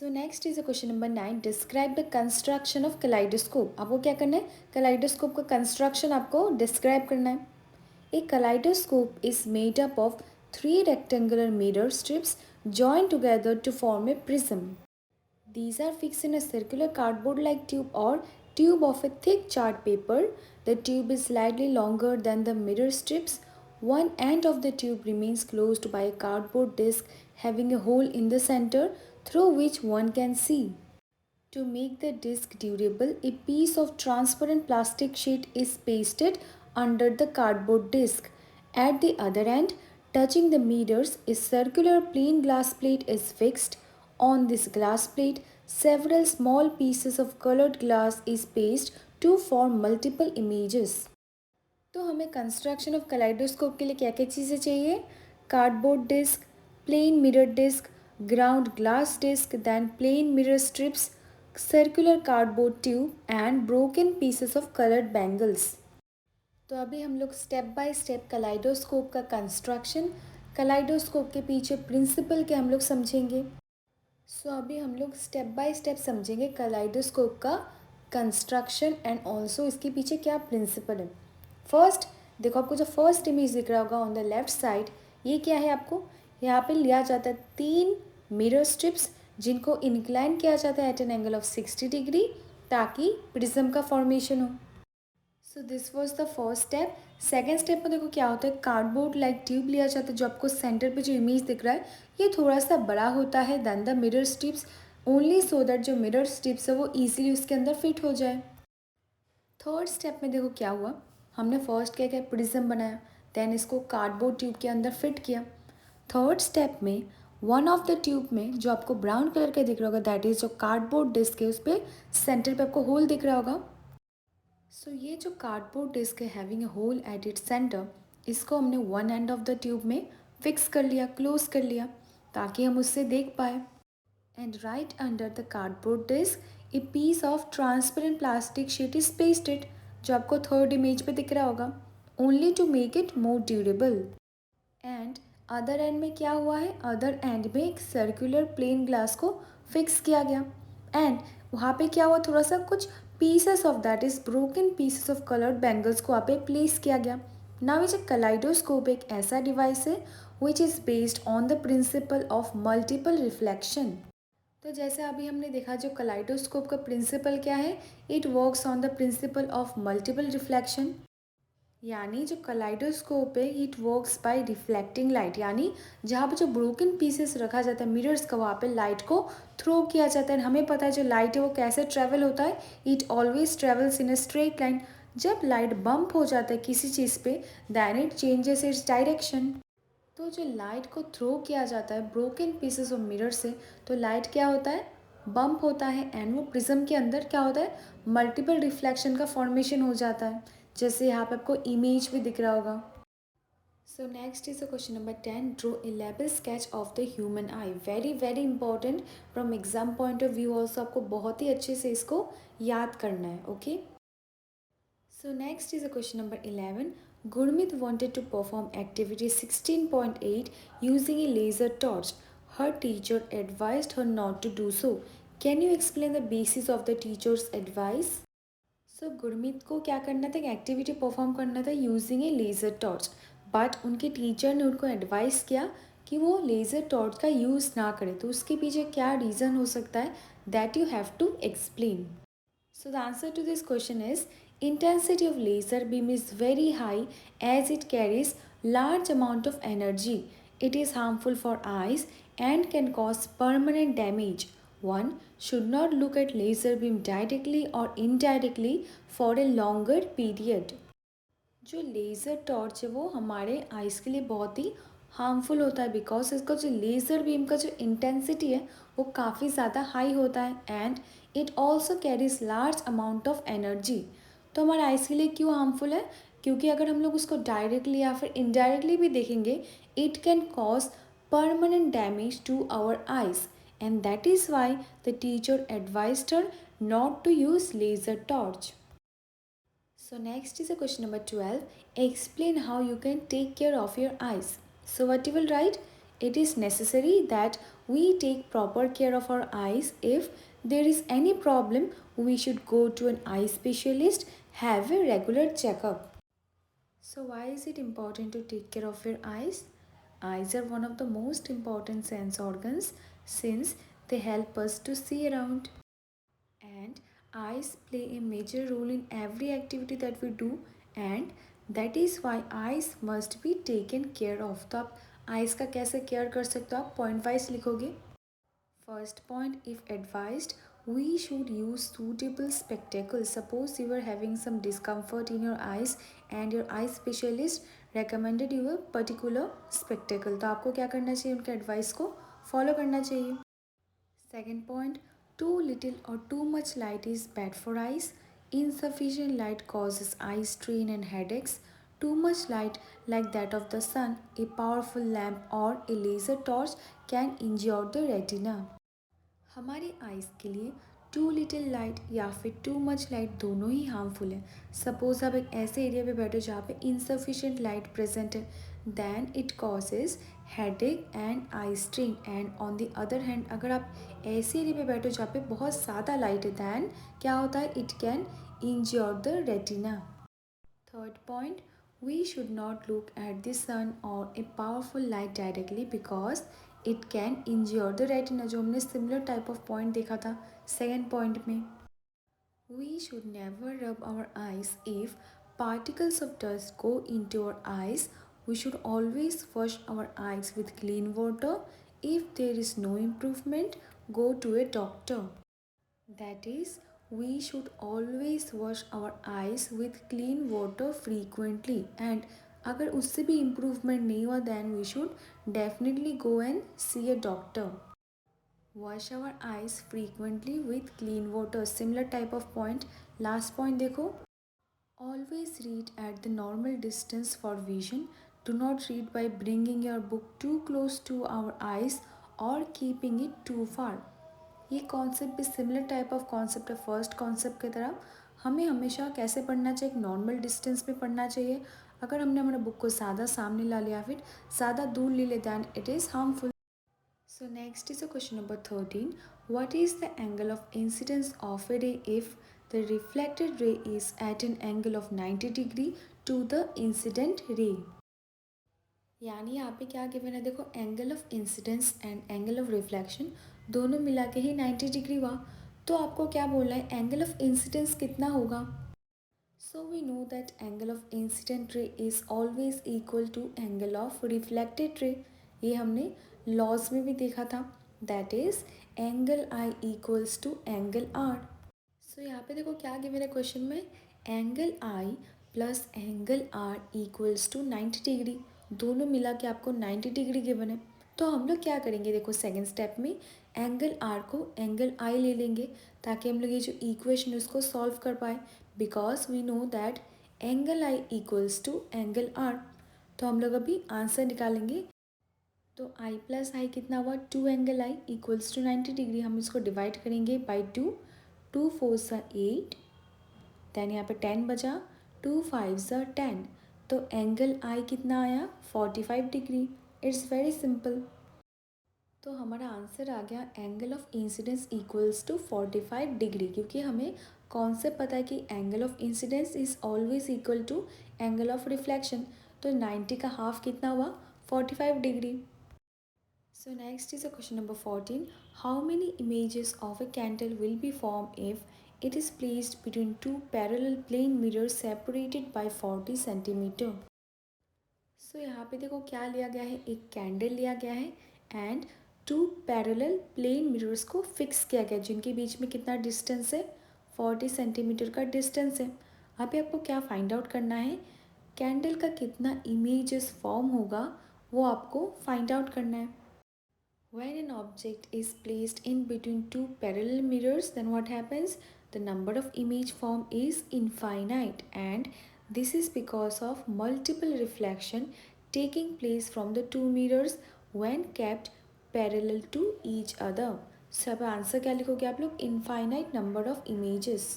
So next is a question number 9. Describe the construction of kaleidoscope. आपको क्या करना है, कलाइडोस्कोप का कंस्ट्रक्शन आपको डिस्क्राइब करना है. A kaleidoscope is made up of three rectangular mirror strips joined together to form a prism. These are fixed in a circular cardboard like tube or tube of a thick chart paper. The tube is slightly longer than the mirror strips. One end of the tube remains closed by a cardboard disc having a hole in the center through which one can see. To make the disc durable, a piece of transparent plastic sheet is pasted under the cardboard disc. At the other end, touching the mirrors, a circular plain glass plate is fixed. On this glass plate, several small pieces of colored glass is pasted to form multiple images. तो हमें construction of kaleidoscope के लिए क्या क्या चीज़ें चाहिए? Cardboard disc, plane mirror disc, ground glass disc, then plane mirror strips, circular cardboard tube and broken pieces of coloured bangles. तो अभी हम लोग स्टेप बाय स्टेप कलाइडोस्कोप का कंस्ट्रक्शन, कलाइडोस्कोप के पीछे प्रिंसिपल के हम लोग समझेंगे. अभी हम लोग स्टेप बाय स्टेप समझेंगे कलाइडोस्कोप का कंस्ट्रक्शन एंड ऑल्सो इसके पीछे क्या प्रिंसिपल है. फर्स्ट देखो, आपको जो फर्स्ट इमेज दिख रहा होगा ऑन द लेफ्ट साइड, ये क्या है, आपको यहाँ पे लिया जाता है 3 मिरर स्ट्रिप्स जिनको इंक्लाइन किया जाता है at an angle of 60 degree ताकि प्रिज्म का फॉर्मेशन हो. So this was the first step. Second step में देखो क्या होता है, कार्डबोर्ड लाइक ट्यूब लिया जाता है. जो आपको सेंटर पे जो इमेज दिख रहा है ये थोड़ा सा बड़ा होता है than the mirror strips, only so that जो मिरर स्ट्रिप्स है वो ईजिली उसके अंदर फिट हो जाए. थर्ड स्टेप में देखो क्या हुआ, हमने फर्स्ट क्या किया, प्रिज्म बनाया, देन इसको कार्डबोर्ड ट्यूब के अंदर फिट किया. थर्ड स्टेप में वन ऑफ द ट्यूब में जो आपको ब्राउन कलर का दिख रहा होगा दैट इज़ जो कार्डबोर्ड डिस्क है, उस पर सेंटर पे आपको होल दिख रहा होगा. ये जो कार्डबोर्ड डिस्क है having a hole at it centre, इसको हमने one end of the tube में फिक्स कर लिया, क्लोज कर लिया ताकि हम उससे देख पाए. And right under the cardboard disc, a piece of transparent plastic sheet is pasted, जो आपको थर्ड इमेज पे दिख रहा होगा, only to make it more durable. And other and में क्या हुआ है, अदर एंड में एक सर्कुलर प्लेन ग्लास को फिक्स किया गया एंड वहाँ पे क्या हुआ, थोड़ा सा कुछ pieces of that is broken pieces of coloured bangles को वहाँ पे प्लेस किया गया. नाउ इज अ कलाइडोस्कोप एक ऐसा डिवाइस है which is based on the principle of multiple reflection. तो जैसे अभी हमने देखा जो कलाइडोस्कोप का प्रिंसिपल क्या है, it works on the principle of multiple reflection. यानी जो कलाइडोस्कोप है it works by reflecting light, यानी जहाँ पे जो ब्रोकन पीसेस रखा जाता है मिरर्स का वहाँ पे लाइट को थ्रो किया जाता है. हमें पता है जो लाइट है वो कैसे ट्रेवल होता है, it always travels in a straight line. जब लाइट बम्प हो जाता है किसी चीज़ पे then it changes its direction. तो जो लाइट को थ्रो किया जाता है ब्रोकन पीसेस ऑफ मिरर से, तो लाइट क्या होता है, बम्प होता है एंड वो प्रिज्म के अंदर क्या होता है, मल्टीपल रिफ्लेक्शन का फॉर्मेशन हो जाता है, जैसे यहाँ पे आपको इमेज भी दिख रहा होगा. So next is a question number 10. Draw a level sketch of the human eye. Very very important from exam point of view also, आपको बहुत ही अच्छे से इसको याद करना है. Okay. So next is a question number 11. Gurmeet wanted to perform activity 16.8 using a laser torch. Her teacher advised her not to do so. Can you explain the basis of the teacher's advice? Gurmeet को क्या करना था, activity perform करना था using A laser torch, but उनके teacher ने उनको advice किया कि वो लेज़र टॉर्च का यूज़ ना करें. तो उसके पीछे क्या रीज़न हो सकता है, that you have to explain. So the answer to this question is intensity of laser beam is very high as it carries large amount of energy. It is harmful for eyes and can cause permanent damage. One should not look at laser beam directly or indirectly for a longer period. जो laser torch है वो हमारे eyes के लिए बहुत ही harmful होता है because इसका जो लेज़र बीम का जो इंटेंसिटी है वो काफ़ी ज़्यादा हाई होता है and it also carries large amount of energy. तो हमारे आइज़ के लिए क्यों हार्मफुल है, क्योंकि अगर हम लोग उसको डायरेक्टली या फिर इनडायरेक्टली भी देखेंगे it can cause permanent damage to our eyes and that is why the teacher advised her not to use laser torch. So next is a question number 12. Explain how you can take care of your eyes. So what you will write? It is necessary that we take proper care of our eyes. If there is any problem, we should go to an eye specialist, have a regular checkup. So why is it important to take care of your eyes? Eyes are one of the most important sense organs since they help us to see around. And eyes play a major role in every activity that we do, and that is why eyes must be taken care of. तो आप eyes का कैसे care कर सकते हो, आप point wise लिखोगे. First point, if advised, we should use suitable spectacles. Suppose you are having some discomfort in your eyes and your eye specialist recommended you a particular spectacle. तो आपको क्या करना चाहिए, उनके एडवाइस को फॉलो करना चाहिए. Second point, too little or too much light is bad for eyes. Insufficient light causes eye strain and headaches. Too much light, like that of the sun, a powerful lamp, or a laser torch, can injure the retina. हमारे eyes के लिए to little light या फिर too much light दोनों ही harmful है. Suppose आप एक ऐसे एरिया पे बैठो जहाँ पे इनसफिशिएंट लाइट प्रेजेंट है, then it causes headache and eye strain. And on the other hand, अगर आप ऐसे एरिया पे बैठो जहाँ पे बहुत ज़्यादा लाइट है, दैन क्या होता है, it can इंज्योर the retina. Third point, we should not look at the sun or a powerful light directly because it can injure the retina. जो हमने similar type of point देखा था second point में. We should never rub our eyes if particles of dust go into our eyes. We should always wash our eyes with clean water. If there is no improvement, go to a doctor. That is, we should always wash our eyes with clean water frequently. And अगर उससे भी improvement नहीं हुआ, then we should definitely go and see a doctor. Wash our eyes frequently with clean water. Similar type of point. Last point देखो. Always read at the normal distance for vision. Do not read by bringing your book too close to our eyes or keeping it too far. ये concept भी similar type of concept है first concept की तरह. हमें हमेशा कैसे पढ़ना चाहिए, एक नॉर्मल डिस्टेंस पे पढ़ना चाहिए. अगर हमने हमारे बुक को ज़्यादा सामने ला लिया फिर ज़्यादा दूर ले लेते हैं, it is harmful. So next is a question number 13. What is the angle of incidence of a ray if the reflected ray is at an angle of 90 degree to the incident ray. यानी यहाँ पे क्या given है, देखो angle of incidence and angle of reflection दोनों मिला के ही 90 degree हुआ. तो आपको क्या बोलना है, एंगल ऑफ इंसिडेंस कितना होगा. So we know that angle of incident ray is always equal to angle of reflected ray. ये हमने लॉज में भी देखा था. That is angle I equals to angle r. So यहाँ पे देखो क्या गिवन है क्वेश्चन में, angle i plus angle r equals to 90 degree. दोनों मिला के आपको 90 डिग्री गिवन है. तो हम लोग क्या करेंगे, देखो सेकंड स्टेप में एंगल आर को एंगल आई ले लेंगे ताकि हम लोग ये जो इक्वेशन उसको सॉल्व कर पाए. Because we know that angle I equals to angle R. तो हम लोग अभी आंसर निकालेंगे. तो आई प्लस आई कितना हुआ, two angle I equals to 90 डिग्री. हम इसको डिवाइड करेंगे बाई टू. टू फोर सा 8, दैन यहाँ पे 10 बचा, 2 5 सा 10. तो एंगल आई कितना आया, 45 डिग्री. It's very simple. तो हमारा आंसर आ गया angle of incidence equals to 45 degree, क्योंकि हमें कॉन्सेप्ट पता है कि angle of incidence is always equal to angle of reflection. तो 90 का हाफ कितना हुआ, 45 degree. So next is a question number 14. How many images of a candle will be formed if it is placed between two parallel plane mirrors separated by 40 centimeter? So यहाँ पे देखो क्या लिया गया है, एक कैंडल लिया गया है and two parallel plane mirrors को फिक्स किया गया जिनके बीच में कितना डिस्टेंस है, 40 सेंटीमीटर का डिस्टेंस है. अभी आपको क्या फाइंड आउट करना है, कैंडल का कितना इमेजेस फॉर्म होगा वो आपको फाइंड आउट करना है. When an object is placed in between two parallel mirrors, then what happens? The number of image form is infinite, and this is because of multiple reflection taking place from the two mirrors when kept parallel to each other. So अब answer क्या लिखोगे आप लोग, infinite number of images.